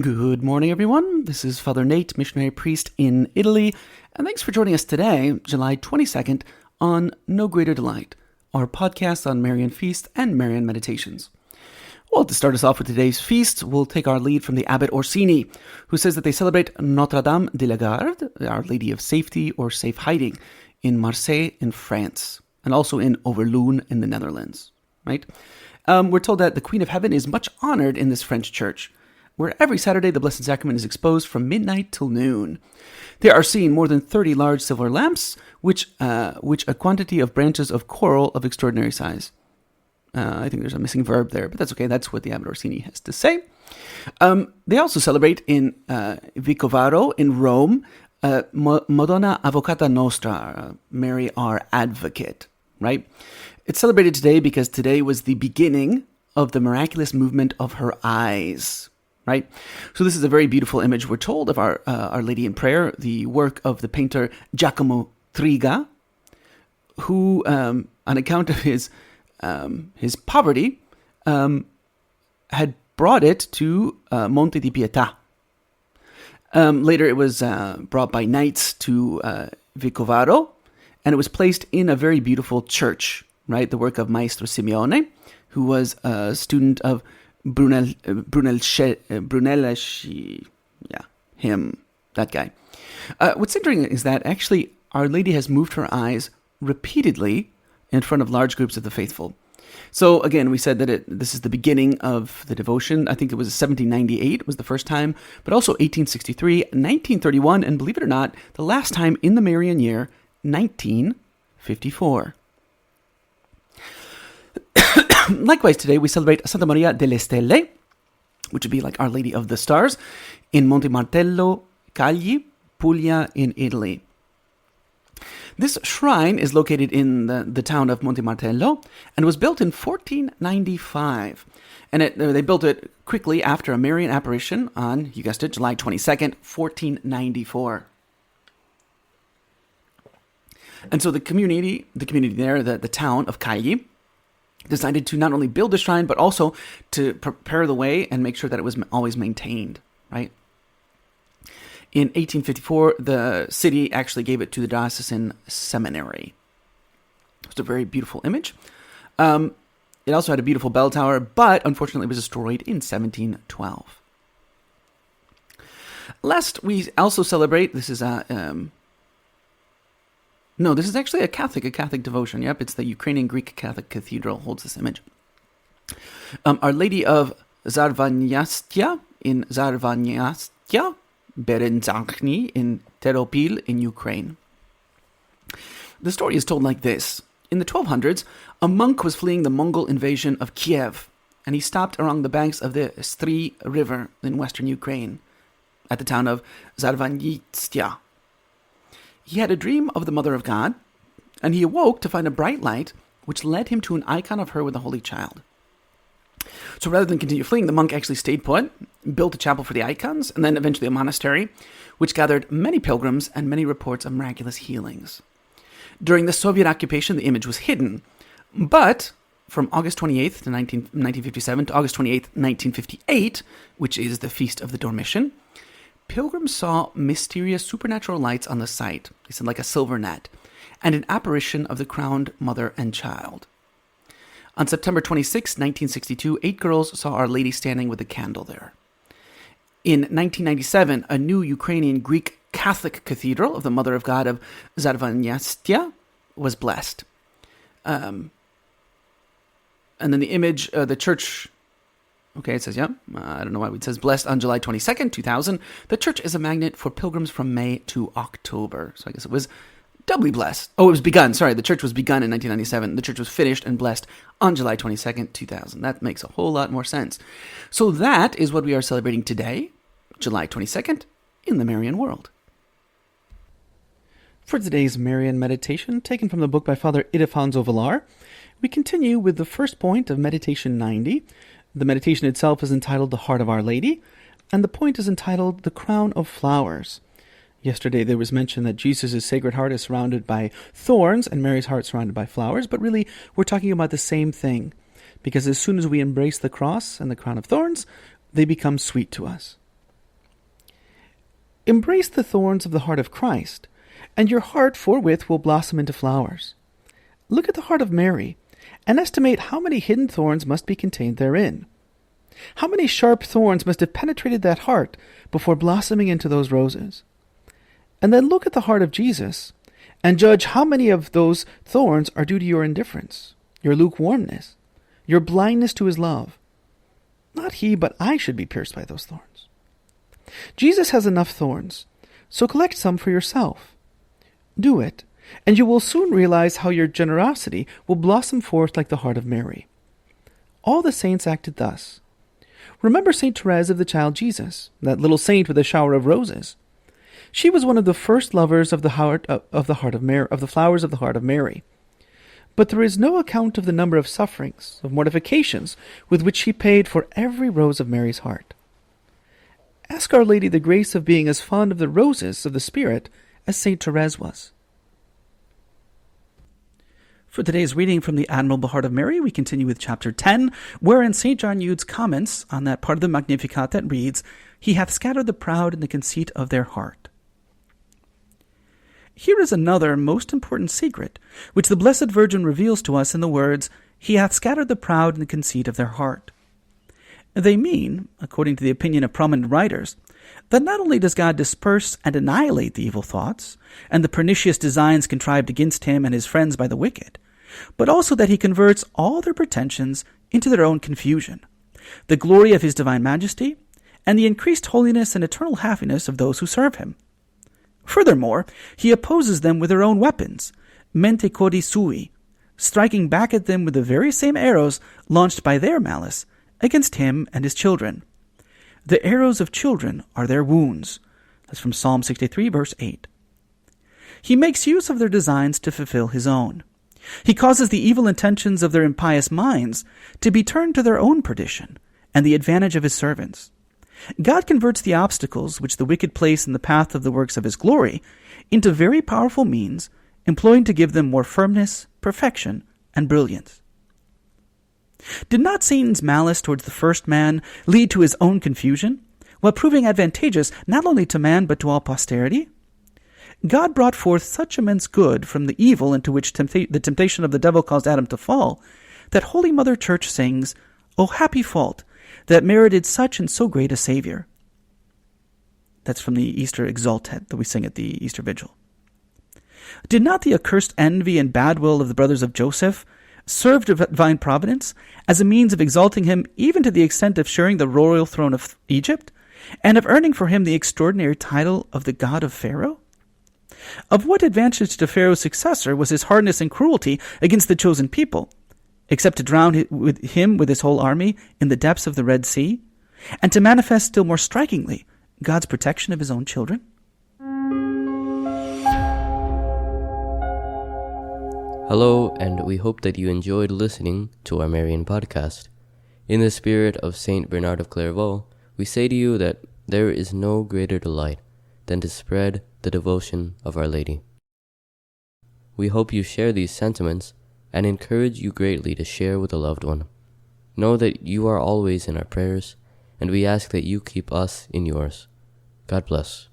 Good morning, everyone. This is Father Nate, missionary priest in Italy, and thanks for joining us today, July 22nd, on No Greater Delight, our podcast on Marian feast and Marian meditations. Well, to start us off with today's feast, we'll take our lead from the Abbot Orsini, who says that they celebrate Notre Dame de la Garde, Our Lady of Safety or Safe Hiding, in Marseille in France, and also in Overloon in the Netherlands. Right? We're told that the Queen of Heaven is much honored in this French church, where every Saturday the Blessed Sacrament is exposed from midnight till noon. There are seen more than 30 large silver lamps, which a quantity of branches of coral of extraordinary size. I think there's a missing verb there, but that's okay. That's what the Abbot Orsini has to say. They also celebrate in Vicovaro in Rome, Madonna Avvocata Nostra, Mary our Advocate, right? It's celebrated today because today was the beginning of the miraculous movement of her eyes. Right? So this is a very beautiful image, we're told, of Our Lady in Prayer, the work of the painter Giacomo Triga, who, on account of his poverty, had brought it to Monte di Pietà. Later it was brought by knights to Vicovaro, and it was placed in a very beautiful church, right? The work of Maestro Simeone, who was a student of Brunelleschi, that guy. What's interesting is that actually Our Lady has moved her eyes repeatedly in front of large groups of the faithful. So again, we said that this is the beginning of the devotion. I think it was 1798 was the first time, but also 1863, 1931, and believe it or not, the last time in the Marian year, 1954. Likewise, today we celebrate Santa Maria delle Stelle, which would be like Our Lady of the Stars, in Monte Martello, Cagli, Puglia, in Italy. This shrine is located in the town of Monte Martello and was built in 1495. And they built it quickly after a Marian apparition on, you guessed it, July 22nd, 1494. And so the community there, the town of Cagli, decided to not only build the shrine, but also to prepare the way and make sure that it was always maintained, right? In 1854, the city actually gave it to the diocesan seminary. It's a very beautiful image. It also had a beautiful bell tower, but unfortunately was destroyed in 1712. Last, we also celebrate, this is this is actually a Catholic devotion. Yep, it's the Ukrainian Greek Catholic Cathedral holds this image. Our Lady of Zarvanyastia in Zarvanyastia, Berenzakni in Teropil in Ukraine. The story is told like this. In the 1200s, a monk was fleeing the Mongol invasion of Kiev, and he stopped along the banks of the Stry River in western Ukraine, at the town of Zarvanyastia. He had a dream of the Mother of God, and he awoke to find a bright light, which led him to an icon of her with the Holy Child. So rather than continue fleeing, the monk actually stayed put, built a chapel for the icons, and then eventually a monastery, which gathered many pilgrims and many reports of miraculous healings. During the Soviet occupation, the image was hidden, but from August 28th, 1957 to August 28th, 1958, which is the Feast of the Dormition, pilgrims saw mysterious supernatural lights on the site, they said like a silver net, and an apparition of the crowned mother and child. On September 26, 1962, 8 girls saw Our Lady standing with a candle there. In 1997, a new Ukrainian Greek Catholic cathedral of the Mother of God of Zarvanyastia was blessed. And then the image, the church... Okay, it says, I don't know why it says blessed on July 22nd, 2000. The church is a magnet for pilgrims from May to October. So I guess it was doubly blessed. Oh, it was begun. Sorry, the church was begun in 1997. The church was finished and blessed on July 22nd, 2000. That makes a whole lot more sense. So that is what we are celebrating today, July 22nd, in the Marian world. For today's Marian meditation, taken from the book by Father Ildefonso Villar, we continue with the first point of Meditation 90. The meditation itself is entitled The Heart of Our Lady, and the point is entitled The Crown of Flowers. Yesterday there was mention that Jesus' Sacred Heart is surrounded by thorns and Mary's heart surrounded by flowers, but really we're talking about the same thing, because as soon as we embrace the cross and the crown of thorns, they become sweet to us. Embrace the thorns of the heart of Christ, and your heart forthwith will blossom into flowers. Look at the heart of Mary, and estimate how many hidden thorns must be contained therein. How many sharp thorns must have penetrated that heart before blossoming into those roses? And then look at the heart of Jesus, and judge how many of those thorns are due to your indifference, your lukewarmness, your blindness to his love. Not he, but I should be pierced by those thorns. Jesus has enough thorns, so collect some for yourself. Do it, and you will soon realize how your generosity will blossom forth like the heart of Mary. All the saints acted thus. Remember Saint Therese of the Child Jesus, that little saint with a shower of roses. She was one of the first lovers of the flowers of the heart of Mary. But there is no account of the number of sufferings, of mortifications, with which she paid for every rose of Mary's heart. Ask Our Lady the grace of being as fond of the roses of the Spirit as Saint Therese was. For today's reading from the Admirable Heart of Mary, we continue with chapter 10, wherein St. John Eudes comments on that part of the Magnificat that reads, "He hath scattered the proud in the conceit of their heart." Here is another most important secret, which the Blessed Virgin reveals to us in the words, "He hath scattered the proud in the conceit of their heart." They mean, according to the opinion of prominent writers, that not only does God disperse and annihilate the evil thoughts, and the pernicious designs contrived against him and his friends by the wicked, but also that he converts all their pretensions into their own confusion, the glory of his divine majesty, and the increased holiness and eternal happiness of those who serve him. Furthermore, he opposes them with their own weapons, mente codi sui, striking back at them with the very same arrows launched by their malice against him and his children. The arrows of children are their wounds. That's from Psalm 63, verse 8. He makes use of their designs to fulfill his own. He causes the evil intentions of their impious minds to be turned to their own perdition and the advantage of his servants. God converts the obstacles which the wicked place in the path of the works of his glory into very powerful means, employing to give them more firmness, perfection, and brilliance. Did not Satan's malice towards the first man lead to his own confusion, while proving advantageous not only to man but to all posterity? God brought forth such immense good from the evil into which the temptation of the devil caused Adam to fall, that Holy Mother Church sings, "O happy fault, that merited such and so great a Savior." That's from the Easter Exultet that we sing at the Easter Vigil. Did not the accursed envy and bad will of the brothers of Joseph serve divine providence as a means of exalting him even to the extent of sharing the royal throne of Egypt, and of earning for him the extraordinary title of the God of Pharaoh? Of what advantage to Pharaoh's successor was his hardness and cruelty against the chosen people, except to drown him with his whole army in the depths of the Red Sea, and to manifest still more strikingly God's protection of his own children? Hello, and we hope that you enjoyed listening to our Marian podcast. In the spirit of Saint Bernard of Clairvaux, we say to you that there is no greater delight than to spread the devotion of Our Lady. We hope you share these sentiments and encourage you greatly to share with a loved one. Know that you are always in our prayers, and we ask that you keep us in yours. God bless.